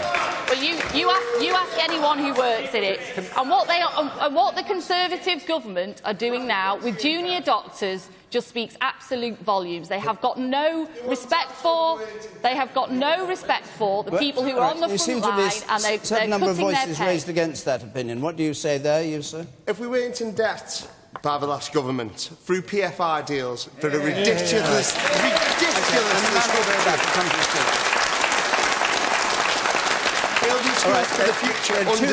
Well, you ask anyone who works in it, and what the Conservative government are doing now with junior doctors just speaks absolute volumes. They have got no respect for. They have got no respect for the people who are on the front line, and they're cutting number of voices their pay. raised against that opinion. What do you say there, you sir? If we weren't in debt by the last government through PFI deals for a ridiculous. All right,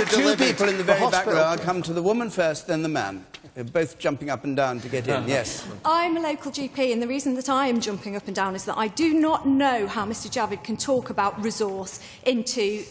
two people in the very back row. I'll come to the woman first, then the man. They're both jumping up and down to get in. Yes. I'm a local GP, and the reason that I am jumping up and down is that I do not know how Mr Javid can talk about resource into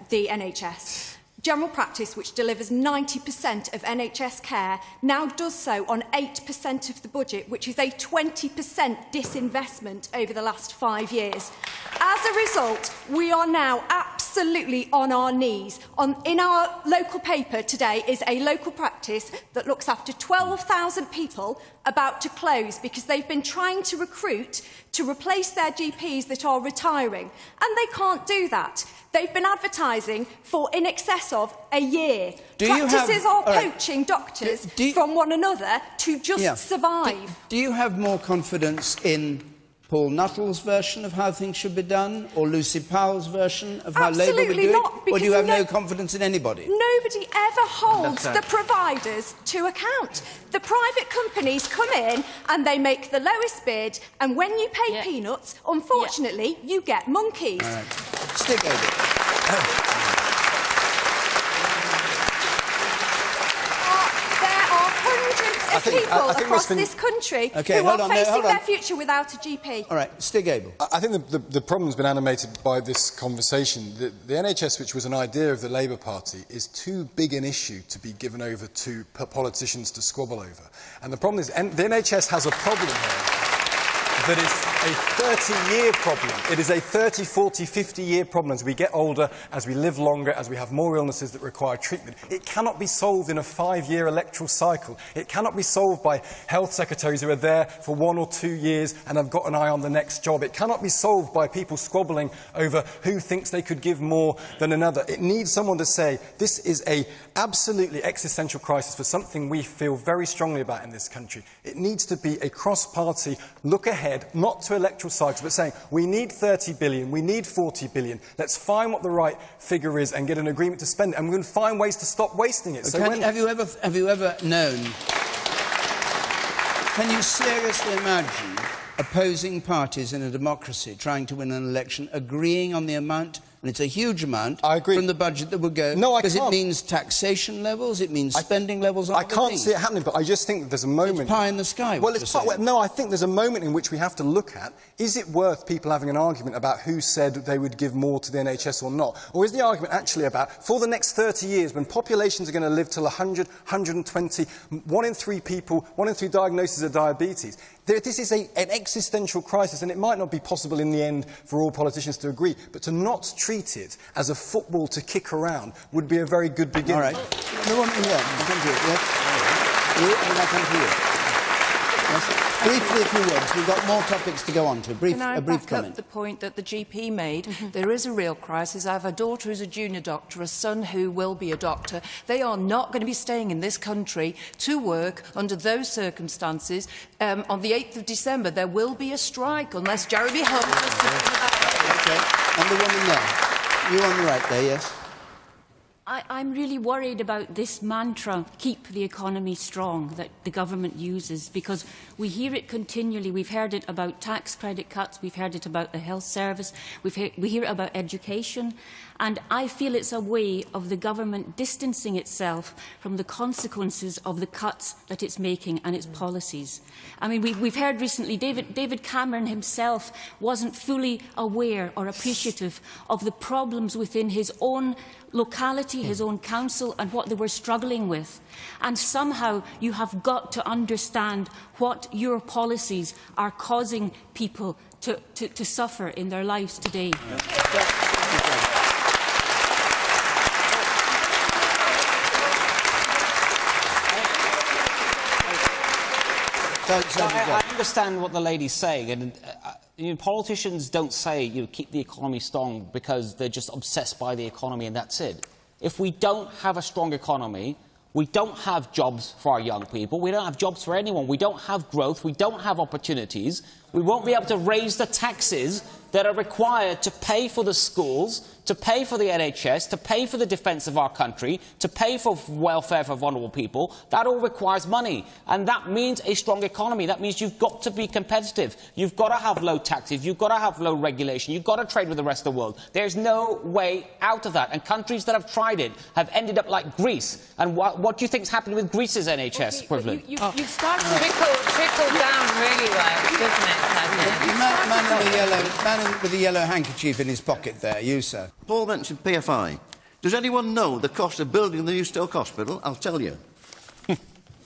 the NHS. General practice, which delivers 90% of NHS care, now does so on 8% of the budget, which is a 20% disinvestment over the last 5 years. As a result, we are now at absolutely on our knees. In our local paper today is a local practice that looks after 12,000 people about to close because they've been trying to recruit to replace their GPs that are retiring. And they can't do that. They've been advertising for in excess of a year. Practices are poaching doctors from one another to just survive. Do you have more confidence in Paul Nuttall's version of how things should be done, or Lucy Powell's version of how Labour would do it? Or do you have no confidence in anybody? Nobody ever holds the providers to account. The private companies come in and they make the lowest bid, and when you pay peanuts, unfortunately, you get monkeys. All right. Stick over. People across this country who are facing their future without a GP. All right, Stig-Abel. I think the problem's been animated by this conversation. The NHS, which was an idea of the Labour Party, is too big an issue to be given over to politicians to squabble over. And the problem is, the NHS has a problem here that is a 30-year problem. It is a 30, 40, 50-year problem as we get older, as we live longer, as we have more illnesses that require treatment. It cannot be solved in a 5-year electoral cycle. It cannot be solved by health secretaries who are there for 1 or 2 years and have got an eye on the next job. It cannot be solved by people squabbling over who thinks they could give more than another. It needs someone to say, this is an absolutely existential crisis for something we feel very strongly about in this country. It needs to be a cross-party look ahead, not to electoral cycles, but saying we need 30 billion, we need 40 billion. Let's find what the right figure is and get an agreement to spend it, and we're going to find ways to stop wasting it. So have you ever known? Can you seriously imagine opposing parties in a democracy trying to win an election agreeing on the amount? And it's a huge amount from the budget that would go. No, I can't. Because it means taxation levels, it means spending levels. I can't see it happening, but I just think that there's a moment. It's pie in the sky. Well, it's no. I think there's a moment in which we have to look at: is it worth people having an argument about who said they would give more to the NHS or not, or is the argument actually about for the next 30 years, when populations are going to live till 100, 120, 1 in 3 people, 1 in 3 diagnoses of diabetes? This is an existential crisis, and it might not be possible in the end for all politicians to agree, but to not treat it as a football to kick around would be a very good beginning. All right. No one, come to it. Yes. You, and I come to you. Yes. Briefly, if you would. We've got more topics to go on to. A brief back comment. up the point that the GP made? There is a real crisis. I have a daughter who's a junior doctor, a son who will be a doctor. They are not going to be staying in this country to work under those circumstances. On the 8th of December, there will be a strike unless Jeremy Hunt... Okay. And the woman there. You on the right there, yes? I'm really worried about this mantra, keep the economy strong, that the government uses, because we hear it continually. We've heard it about tax credit cuts, we've heard it about the health service, we hear it about education, and I feel it's a way of the government distancing itself from the consequences of the cuts that it's making and its policies. I mean, we've heard recently David Cameron himself wasn't fully aware or appreciative of the problems within his own locality, his own council, and what they were struggling with. And somehow you have got to understand what your policies are causing people to suffer in their lives today. I understand what the lady's saying, and politicians don't say keep the economy strong because they're just obsessed by the economy and that's it. If we don't have a strong economy, we don't have jobs for our young people, we don't have jobs for anyone, we don't have growth, we don't have opportunities, we won't be able to raise the taxes that are required to pay for the schools, to pay for the NHS, to pay for the defence of our country, to pay for welfare for vulnerable people. That all requires money. And that means a strong economy. That means you've got to be competitive. You've got to have low taxes. You've got to have low regulation. You've got to trade with the rest of the world. There's no way out of that. And countries that have tried it have ended up like Greece. And what do you think's happened with Greece's NHS equivalent? You've started to trickle down really well, doesn't it? Man with the yellow handkerchief in his pocket there, you, sir. Paul mentioned PFI. Does anyone know the cost of building the new Stoke Hospital? I'll tell you.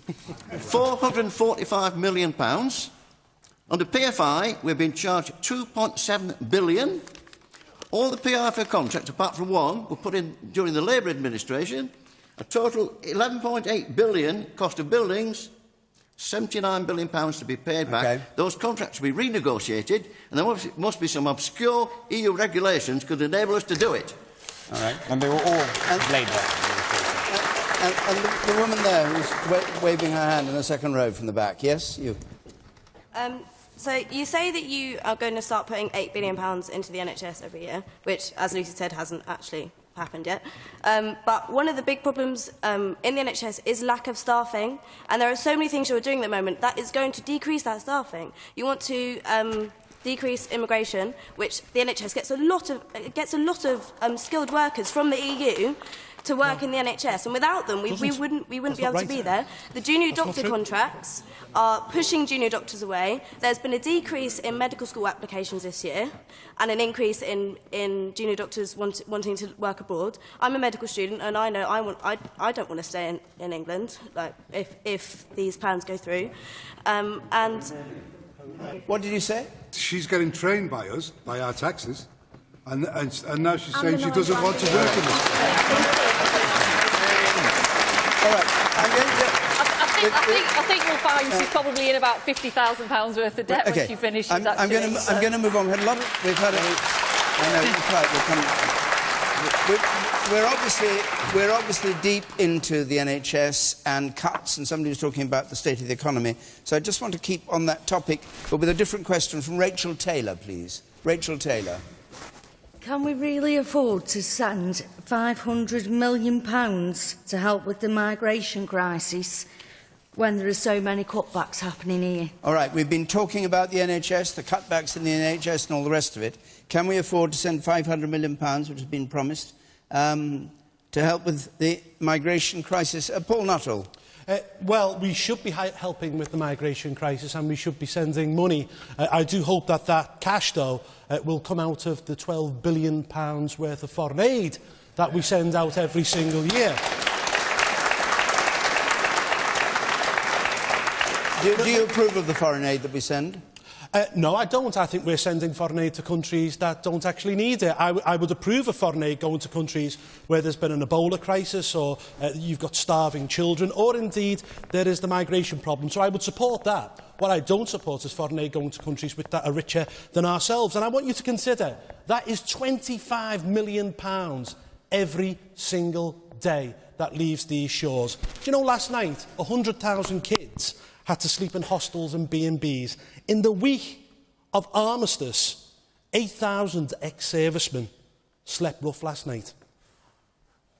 £445 million. Under PFI, we've been charged £2.7 billion. All the PIFA contracts, apart from one, were put in during the Labour administration. A total £11.8 billion cost of buildings, £79 billion to be paid back. Okay. Those contracts will be renegotiated, and there must be some obscure EU regulations could enable us to do it. All right. And they were all Labour. And the woman there who's waving her hand in the second row from the back. Yes, you. So you say that you are going to start putting £8 billion into the NHS every year, which, as Lucy said, hasn't actually happened yet. But one of the big problems in the NHS is lack of staffing, and there are so many things you're doing at the moment that is going to decrease that staffing. You want to decrease immigration, which the NHS gets a lot of skilled workers from the EU to work in the NHS, and without them, we wouldn't be able to be there. The junior doctor contracts are pushing junior doctors away. There's been a decrease in medical school applications this year, and an increase in junior doctors wanting to work abroad. I'm a medical student, and I know I don't want to stay in England, like if these plans go through. And what did you say? She's getting trained by us, by our taxes, and now she's saying she doesn't want to work in this. All right, I think you'll find she's probably in about £50,000 worth of debt when she finishes. I'm going to move on. We've had we're obviously deep into the NHS and cuts, and somebody was talking about the state of the economy. So I just want to keep on that topic, but with a different question from Rachel Taylor, please. Rachel Taylor. Can we really afford to send £500 million to help with the migration crisis when there are so many cutbacks happening here? All right, we've been talking about the NHS, the cutbacks in the NHS and all the rest of it. Can we afford to send £500 million, which has been promised, to help with the migration crisis? Paul Nuttall. Well, we should be helping with the migration crisis, and we should be sending money. I do hope that that cash, though, will come out of the £12 billion worth of foreign aid that we send out every single year. Do you approve of the foreign aid that we send? No, I don't. I think we're sending foreign aid to countries that don't actually need it. I would approve of foreign aid going to countries where there's been an Ebola crisis, or you've got starving children, or indeed there is the migration problem. So I would support that. What I don't support is foreign aid going to countries that are richer than ourselves. And I want you to consider that is £25 million every single day that leaves these shores. Do you know, last night, 100,000 kids had to sleep in hostels and B&Bs. In the week of armistice, 8,000 ex-servicemen slept rough last night.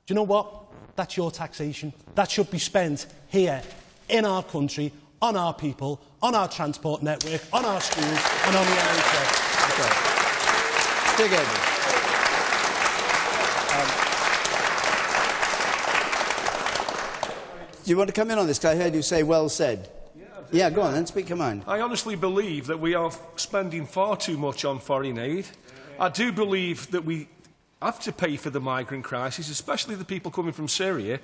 Do you know what? That's your taxation. That should be spent here, in our country, on our people, on our transport network, on our schools and on the NHS. Okay. Stig Abel. Do you want to come in on this? I heard you say well said. Yeah, go on then, speak your mind. I honestly believe that we are spending far too much on foreign aid. I do believe that we have to pay for the migrant crisis, especially the people coming from Syria,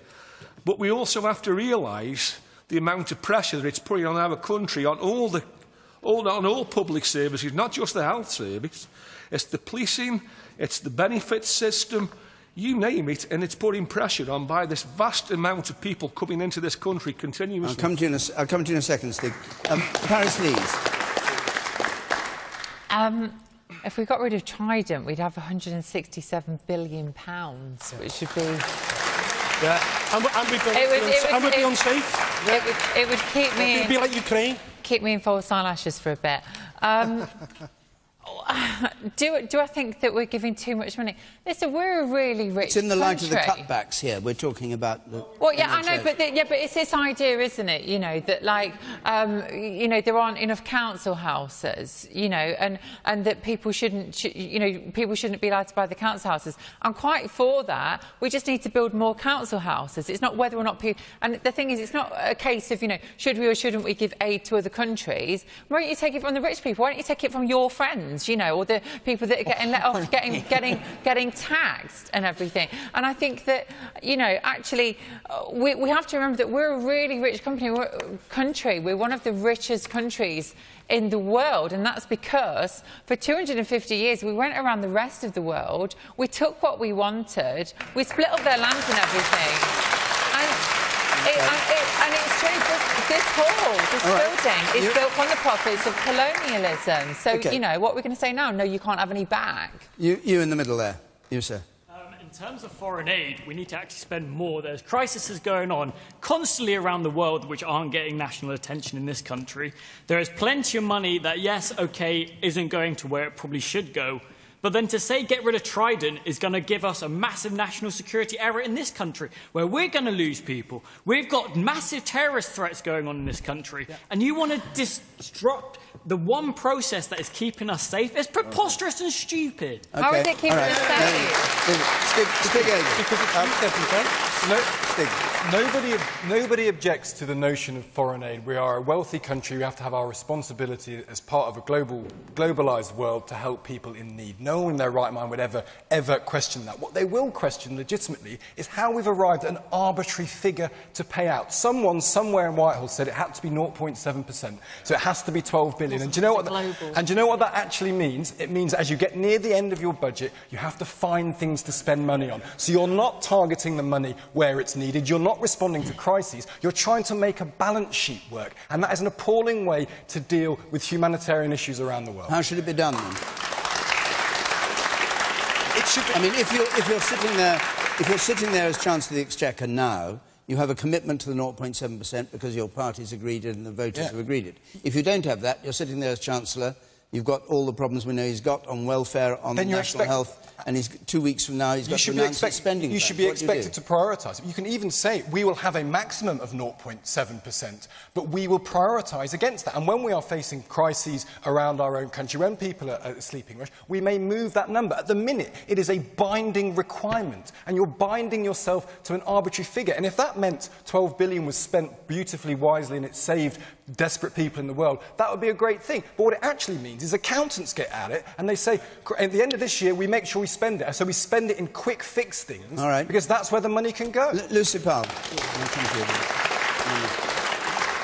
but we also have to realise the amount of pressure that it's putting on our country, on all public services, not just the health service. It's the policing, it's the benefits system, you name it, and it's putting pressure on by this vast amount of people coming into this country continuously. I'll come to you in a second, Stig. Paris Lees. If we got rid of Trident, we'd have £167 billion, which should be... Yeah, and we'd be unsafe. It would keep me... It'd be like Ukraine. Keep me in false eyelashes for a bit. Do I think that we're giving too much money? Listen, we're a really rich It's in the light country. of the cutbacks here. We're talking about the... Well, yeah, I know, but it's this idea, isn't it? You know that, like, there aren't enough council houses. You know, and that people shouldn't be allowed to buy the council houses. I'm quite for that. We just need to build more council houses. It's not whether or not people. And the thing is, it's not a case of should we or shouldn't we give aid to other countries. Why don't you take it from the rich people? Why don't you take it from your friends? You know, or the people that are getting let off, getting taxed and everything. And I think that, actually, we have to remember that we're a really rich country. We're one of the richest countries in the world, and that's because for 250 years we went around the rest of the world, we took what we wanted, we split up their lands and everything. And it's true, this building is built on the profits of colonialism. So, what we're going to say now? No, you can't have any back. You in the middle there. You, sir. In terms of foreign aid, we need to actually spend more. There's crises going on constantly around the world which aren't getting national attention in this country. There is plenty of money that, yes, OK, isn't going to where it probably should go. But then to say get rid of Trident is going to give us a massive national security error in this country, where we're going to lose people. We've got massive terrorist threats going on in this country, and you want to disrupt the one process that is keeping us safe? It's preposterous and stupid. Okay. How is it keeping us safe? Nobody objects to the notion of foreign aid. We are a wealthy country. We have to have our responsibility as part of a globalised world to help people in need. No one in their right mind would ever question that. What they will question legitimately is how we've arrived at an arbitrary figure to pay out. Someone somewhere in Whitehall said it had to be 0.7%, so it has to be 12 billion. And do you know what that actually means? It means as you get near the end of your budget, you have to find things to spend money on. So you're not targeting the money where it's needed. You're not responding to crises. You're trying to make a balance sheet work. And that is an appalling way to deal with humanitarian issues around the world. How should it be done, then? I mean, if you're sitting there as Chancellor of the Exchequer now, you have a commitment to the 0.7% because your party's agreed it and the voters have agreed it. If you don't have that, you're sitting there as Chancellor, you've got all the problems we know he's got on welfare, on national health, and 2 weeks from now he's got to announce his spending. You should be expected to prioritise. You can even say we will have a maximum of 0.7%, but we will prioritise against that. And when we are facing crises around our own country, when people are at a sleeping rush, we may move that number. At the minute, it is a binding requirement, and you're binding yourself to an arbitrary figure. And if that meant 12 billion was spent beautifully, wisely, and it saved desperate people in the world, that would be a great thing. But what it actually means is accountants get at it and they say, at the end of this year, we make sure we spend it. So we spend it in quick fix things, because that's where the money can go. Lucy Powell.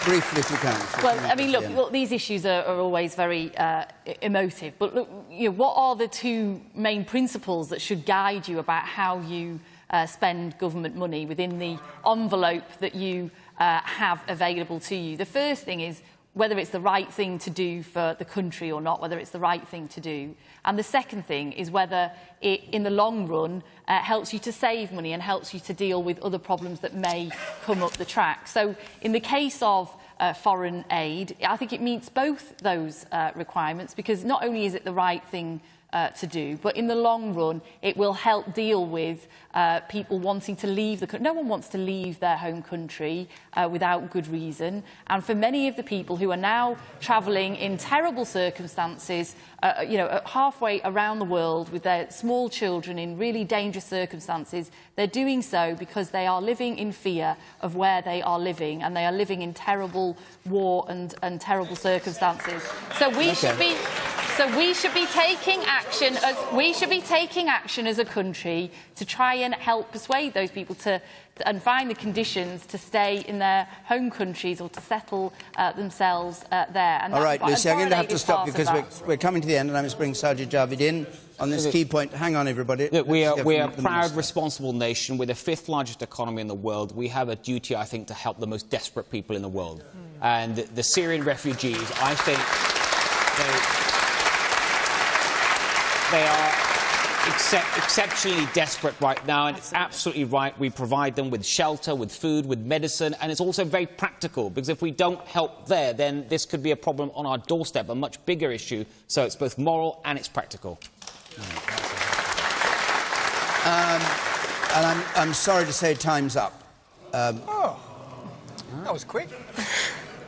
Briefly, if you can. Well, I mean, look, these issues are always very emotive. But look, what are the two main principles that should guide you about how you spend government money within the envelope that you have available to you? The first thing is whether it's the right thing to do for the country or not, whether it's the right thing to do. And the second thing is whether it, in the long run, helps you to save money and helps you to deal with other problems that may come up the track. So in the case of foreign aid, I think it meets both those requirements, because not only is it the right thing to do, but in the long run, it will help deal with people wanting to leave the country. No one wants to leave their home country without good reason. And for many of the people who are now travelling in terrible circumstances, halfway around the world with their small children in really dangerous circumstances, they're doing so because they are living in fear of where they are living, and they are living in terrible war and terrible circumstances. So we should be. So we should be taking action as a country to try and help persuade those people and find the conditions to stay in their home countries or to settle themselves there. And all right, Lucy, I'm going to have to stop you because we're coming to the end, and I must bring Sajid Javid in on this key point. Hang on, everybody. Look, we are a proud, responsible nation. We're the 5th largest economy in the world. We have a duty, I think, to help the most desperate people in the world. And the Syrian refugees, I think, they are exceptionally desperate right now, and it's absolutely right. We provide them with shelter, with food, with medicine, and it's also very practical, because if we don't help there, then this could be a problem on our doorstep, a much bigger issue. So it's both moral and it's practical. And I'm sorry to say time's up. That was quick.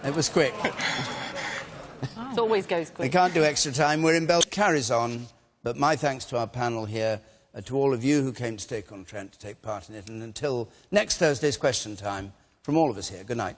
It was quick. It always goes quick. We can't do extra time. We're in Belgium. Carries on. But my thanks to our panel here, to all of you who came to Stoke-on-Trent to take part in it. And until next Thursday's question time, from all of us here, good night.